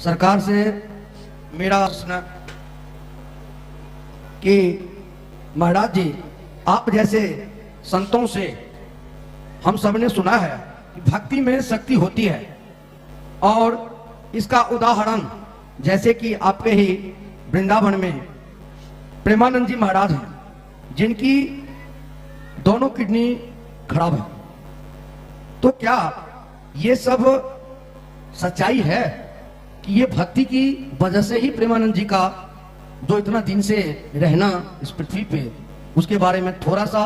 सरकार से मेरा प्रश्न कि महाराज जी, आप जैसे संतों से हम सब ने सुना है कि भक्ति में शक्ति होती है, और इसका उदाहरण जैसे कि आपके ही वृंदावन में प्रेमानंद जी महाराज हैं, जिनकी दोनों किडनी खराब है। तो क्या ये सब सच्चाई है कि ये भक्ति की वजह से ही प्रेमानंद जी का जो इतना दिन से रहना इस पृथ्वी पे, उसके बारे में थोड़ा सा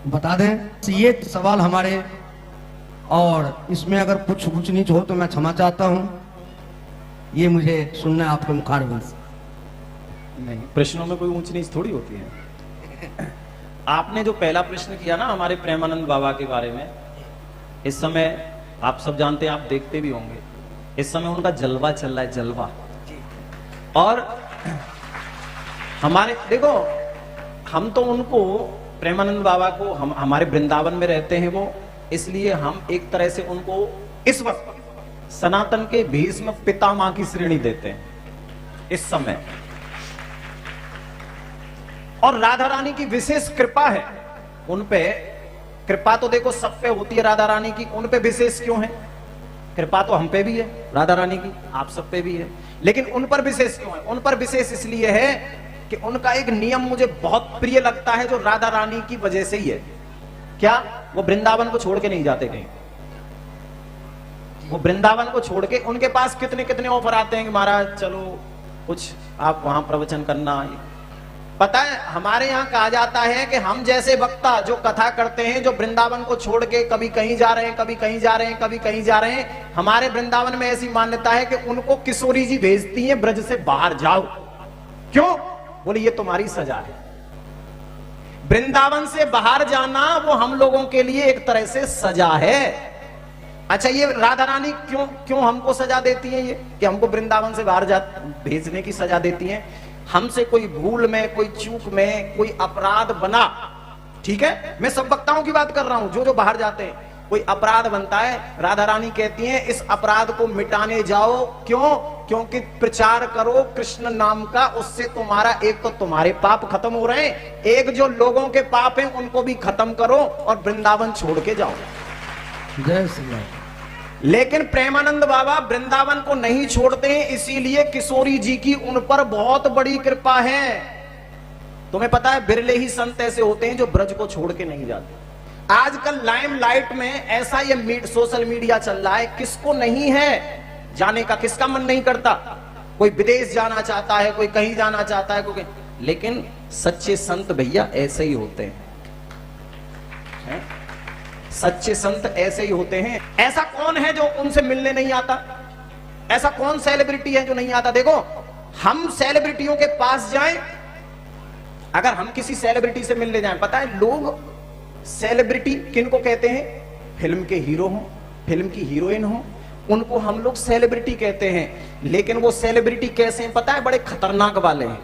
बता दें। ये सवाल हमारे, और इसमें अगर कुछ ऊंच नीच हो तो मैं क्षमा चाहता हूं। ये मुझे सुनना है आपके मुखारबिन से। नहीं, प्रश्नों में कोई ऊंच नीच थोड़ी होती है। आपने जो पहला प्रश्न किया ना हमारे प्रेमानंद बाबा के बारे में, इस समय आप सब जानते हैं, आप देखते भी होंगे, इस समय उनका जलवा चल रहा है, जलवा। और हमारे देखो, हम तो उनको प्रेमानंद बाबा को हम हमारे वृंदावन में रहते हैं वो, इसलिए हम एक तरह से उनको इस वक्त सनातन के भीष्म पितामह की श्रेणी देते हैं इस समय। और राधा रानी की विशेष कृपा है उन पे। कृपा तो देखो सब पे होती है राधा रानी की, उन पे विशेष क्यों है? कृपा तो हम पे भी है राधा रानी की, आप सब पे भी है, लेकिन उन पर विशेष क्यों है? उन पर विशेष इसलिए है कि उनका एक नियम मुझे बहुत प्रिय लगता है, जो राधा रानी की वजह से ही है। क्या? वो वृंदावन को छोड़ के नहीं जाते कहीं। वो वृंदावन को छोड़ के, उनके पास कितने कितने ऑफर आते हैं कि महाराज चलो कुछ आप वहां प्रवचन करना। पता है, हमारे यहाँ कहा जाता है कि हम जैसे वक्ता जो कथा करते हैं, जो वृंदावन को छोड़ के कभी कहीं जा रहे हैं, कभी कहीं जा रहे हैं, कभी कहीं जा रहे हैं, हमारे वृंदावन में ऐसी मान्यता है कि उनको किशोरी जी भेजती हैं, ब्रज से बाहर जाओ। क्यों? बोले ये तुम्हारी सजा है। वृंदावन से बाहर जाना वो हम लोगों के लिए एक तरह से सजा है। अच्छा, ये राधा रानी क्यों हमको सजा देती है? ये कि हमको वृंदावन से बाहर भेजने की सजा देती है। हमसे कोई भूल में, कोई चूक में, कोई अपराध बना, ठीक है, मैं सब वक्ताओं की बात कर रहा हूं, जो बाहर जाते हैं, कोई अपराध बनता है, राधा रानी कहती हैं इस अपराध को मिटाने जाओ। क्यों? क्योंकि प्रचार करो कृष्ण नाम का, उससे तुम्हारा एक तो तुम्हारे पाप खत्म हो रहे हैं, एक जो लोगों के पाप हैं उनको भी खत्म करो और वृंदावन छोड़ के जाओ। जय श्री राम। लेकिन प्रेमानंद बाबा वृंदावन को नहीं छोड़ते हैं, इसीलिए किशोरी जी की उन पर बहुत बड़ी कृपा है। तुम्हें पता है, बिरले ही संत ऐसे होते हैं जो ब्रज को छोड़ के नहीं जाते। आजकल लाइमलाइट में ऐसा ये सोशल मीडिया चल रहा है, किसको नहीं है जाने का, किसका मन नहीं करता? कोई विदेश जाना चाहता है, कोई कहीं जाना चाहता है, कोई, लेकिन सच्चे संत भैया ऐसे ही होते हैं। सच्चे संत ऐसे ही होते हैं। ऐसा कौन है जो उनसे मिलने नहीं आता? ऐसा कौन सेलिब्रिटी है जो नहीं आता? देखो, हम सेलिब्रिटियों के पास जाएं, अगर हम किसी सेलिब्रिटी से मिलने जाएं, पता है लोग सेलिब्रिटी किनको कहते हैं? फिल्म के हीरो हो, फिल्म की हीरोइन हो, उनको हम लोग सेलिब्रिटी कहते हैं। लेकिन वो सेलिब्रिटी कैसे हैं पता है? बड़े खतरनाक वाले हैं।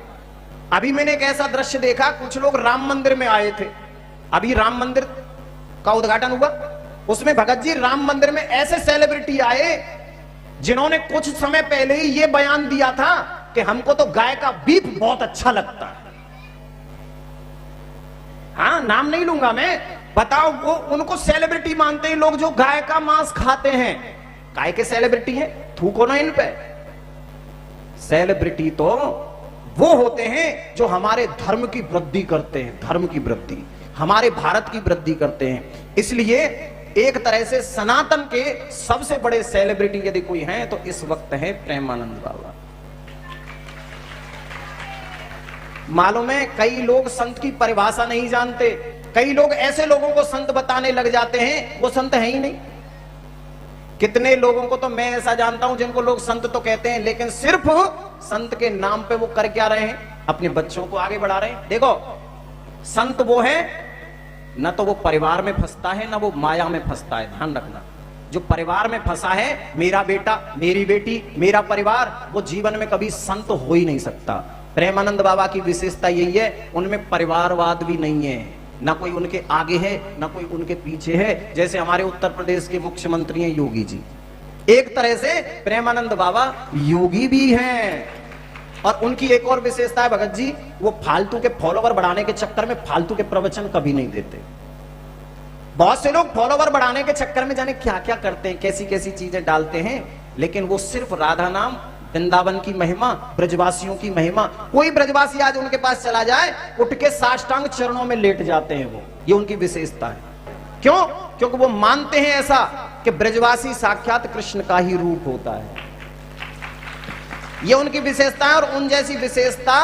अभी मैंने एक ऐसा दृश्य देखा, कुछ लोग राम मंदिर में आए थे, अभी राम मंदिर का उद्घाटन हुआ, उसमें भगत जी राम मंदिर में ऐसे सेलिब्रिटी आए जिन्होंने कुछ समय पहले ही ये बयान दिया था कि हमको तो गाय का बीफ बहुत अच्छा लगता है। हाँ, नाम नहीं लूंगा मैं। बताओ, वो उनको सेलिब्रिटी मानते हैं लोग जो गाय का मांस खाते हैं। गाय के सेलिब्रिटी हैं, थूको ना इन पे। सेलिब्रिटी तो वो होते हैं जो हमारे धर्म की वृद्धि करते हैं, धर्म की वृद्धि, हमारे भारत की वृद्धि करते हैं। इसलिए एक तरह से सनातन के सबसे बड़े सेलिब्रिटी यदि कोई हैं तो इस वक्त है प्रेमानंद बाबा। मालूम है, कई लोग संत की परिभाषा नहीं जानते। कई लोग ऐसे लोगों को संत बताने लग जाते हैं, वो संत है ही नहीं। कितने लोगों को तो मैं ऐसा जानता हूं जिनको लोग संत तो कहते हैं, लेकिन सिर्फ संत के नाम पे वो कर क्या रहे हैं? अपने बच्चों को आगे बढ़ा रहे हैं। देखो, संत वो है न तो वो परिवार में फंसता है, न वो माया में फंसता है। ध्यान रखना, जो परिवार में फंसा है, मेरा बेटा, मेरी बेटी, मेरा परिवार, वो जीवन में कभी संत हो ही नहीं सकता। प्रेमानंद बाबा की विशेषता यही है, उनमें परिवारवाद भी नहीं है, ना कोई उनके आगे है ना कोई उनके पीछे है। जैसे हमारे उत्तर प्रदेश के मुख्यमंत्री हैं योगी जी, एक तरह से प्रेमानंद बाबा योगी भी हैं। और उनकी एक और विशेषता है भगत जी, वो फालतू के फॉलोवर बढ़ाने के चक्कर में फालतू के प्रवचन कभी नहीं देते। बहुत से लोग फॉलोवर बढ़ाने के चक्कर में जाने क्या क्या करते हैं, कैसी कैसी चीजें डालते हैं, लेकिन वो सिर्फ राधा नाम, वृंदावन की महिमा, ब्रजवासियों की महिमा। कोई ब्रजवासी आज उनके पास चला जाए, उठ के साष्टांग चरणों में लेट जाते हैं वो, ये उनकी विशेषता है। क्यों? क्योंकि वो मानते हैं ऐसा कि ब्रजवासी साक्षात कृष्ण का ही रूप होता है। ये उनकी विशेषता है, और उन जैसी विशेषता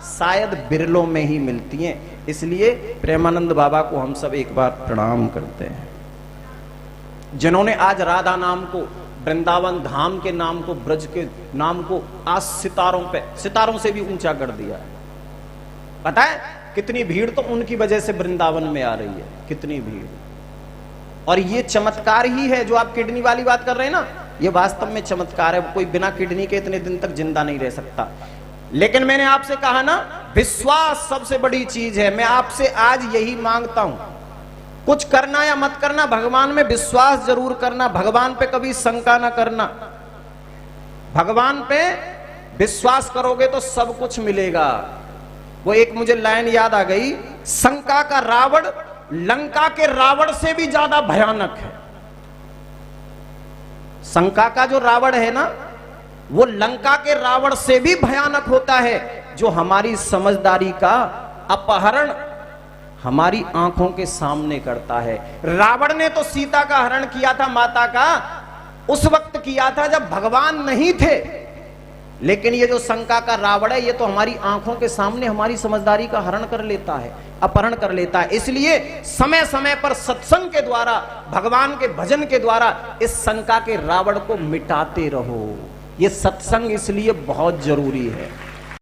शायद बिरलों में ही मिलती हैं। इसलिए प्रेमानंद बाबा को हम सब एक बार प्रणाम करते हैं, जिन्होंने आज राधा नाम को, वृंदावन धाम के नाम को, ब्रज के नाम को आज सितारों से भी ऊंचा कर दिया है। पता है कितनी भीड़ तो उनकी वजह से वृंदावन में आ रही है, कितनी भीड़। और ये चमत्कार ही है जो आप किडनी वाली बात कर रहे हैं ना, ये वास्तव में चमत्कार है। कोई बिना किडनी के इतने दिन तक जिंदा नहीं रह सकता। लेकिन मैंने आपसे कहा ना, विश्वास सबसे बड़ी चीज है। मैं आपसे आज यही मांगता हूं, कुछ करना या मत करना, भगवान में विश्वास जरूर करना, भगवान पे कभी शंका ना करना। भगवान पे विश्वास करोगे तो सब कुछ मिलेगा। वो एक मुझे लाइन याद आ गई, शंका का रावण लंका के रावण से भी ज्यादा भयानक है। शंका का जो रावण है ना, वो लंका के रावण से भी भयानक होता है, जो हमारी समझदारी का अपहरण हमारी आंखों के सामने करता है। रावण ने तो सीता का हरण किया था, माता का, उस वक्त किया था जब भगवान नहीं थे। लेकिन ये जो शंका का रावण है, ये तो हमारी आंखों के सामने हमारी समझदारी का हरण कर लेता है, अपहरण कर लेता है। इसलिए समय समय पर सत्संग के द्वारा, भगवान के भजन के द्वारा इस शंका के रावण को मिटाते रहो। ये सत्संग इसलिए बहुत जरूरी है।